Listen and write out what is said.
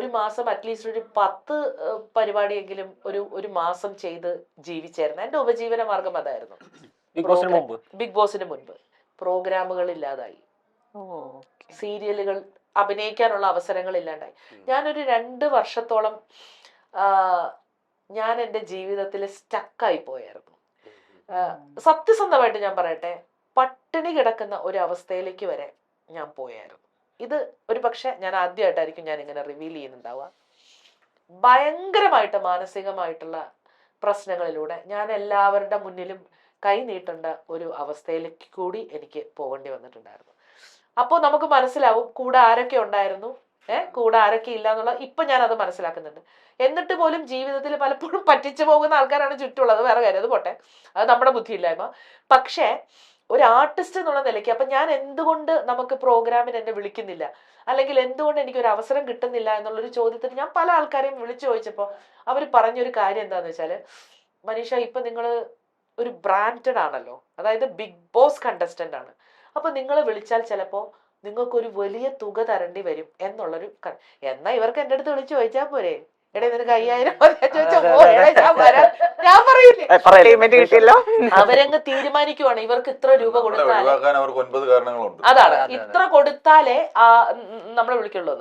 ഒരു മാസം അറ്റ്ലീസ്റ്റ് ഒരു 10 പരിപാടിയെങ്കിലും ഒരു മാസം ചെയ്ത് ജീവിച്ചായിരുന്നു. എൻ്റെ ഉപജീവന മാർഗം അതായിരുന്നു. ബിഗ് ബോസിന് മുൻപ് പ്രോഗ്രാമുകൾ ഇല്ലാതായി, സീരിയലുകൾ അഭിനയിക്കാനുള്ള അവസരങ്ങൾ ഇല്ലാണ്ടായി. ഞാനൊരു 2 വർഷത്തോളം ഞാൻ എൻ്റെ ജീവിതത്തിൽ സ്റ്റക്കായി പോയായിരുന്നു. സത്യസന്ധമായിട്ട് ഞാൻ പറയട്ടെ, പട്ടിണി കിടക്കുന്ന ഒരു അവസ്ഥയിലേക്ക് വരെ ഞാൻ പോയായിരുന്നു. ഇത് ഒരു പക്ഷെ ഞാൻ ആദ്യമായിട്ടായിരിക്കും ഞാൻ ഇങ്ങനെ റിവീൽ ചെയ്യുന്നുണ്ടാവുക. ഭയങ്കരമായിട്ട് മാനസികമായിട്ടുള്ള പ്രശ്നങ്ങളിലൂടെ ഞാൻ എല്ലാവരുടെ മുന്നിലും കൈ നീട്ടേണ്ട ഒരു അവസ്ഥയിലേക്ക് കൂടി എനിക്ക് പോകേണ്ടി വന്നിട്ടുണ്ടായിരുന്നു. അപ്പോൾ നമുക്ക് മനസ്സിലാവും കൂടെ ആരൊക്കെ ഉണ്ടായിരുന്നു, കൂടെ ആരൊക്കെ ഇല്ല എന്നുള്ള. ഇപ്പൊ ഞാൻ അത് മനസ്സിലാക്കുന്നുണ്ട്. എന്നിട്ട് പോലും ജീവിതത്തിൽ പലപ്പോഴും പറ്റിച്ചു പോകുന്ന ആൾക്കാരാണ് ചുറ്റുമുള്ളത്. വേറെ കാര്യം, അത് പോട്ടെ, അത് നമ്മുടെ ബുദ്ധിയില്ലായ്മ. പക്ഷേ ഒരു ആർട്ടിസ്റ്റ് എന്നുള്ള നിലയ്ക്ക് അപ്പൊ ഞാൻ എന്തുകൊണ്ട് നമുക്ക് പ്രോഗ്രാമിന് എന്നെ വിളിക്കുന്നില്ല, അല്ലെങ്കിൽ എന്തുകൊണ്ട് എനിക്കൊരു അവസരം കിട്ടുന്നില്ല എന്നുള്ളൊരു ചോദ്യത്തിന് ഞാൻ പല ആൾക്കാരെയും വിളിച്ചു ചോദിച്ചപ്പോൾ അവർ പറഞ്ഞൊരു കാര്യം എന്താന്ന് വെച്ചാല്, മനീഷ ഇപ്പൊ നിങ്ങൾ ഒരു ബ്രാൻഡഡ് ആണല്ലോ, അതായത് ബിഗ് ബോസ് കണ്ടസ്റ്റന്റ് ആണ്. അപ്പൊ നിങ്ങൾ വിളിച്ചാൽ ചിലപ്പോ നിങ്ങൾക്കൊരു വലിയ തുക തരേണ്ടി വരും എന്നുള്ളൊരു. എന്നാ ഇവർക്ക് എൻ്റെ അടുത്ത് വിളിച്ചു ചോദിച്ചാൽ പോരെ, എടേ നിനക്ക് 5000 ഞാൻ പറയില്ലേ, അവരങ്ങ് തീരുമാനിക്കുവാണ് ഇവർക്ക് ഇത്ര രൂപ കൊടുത്താലേ, അതാണ് ഇത്ര കൊടുത്താലേ നമ്മളെ വിളിക്കുള്ളൂ എന്ന്.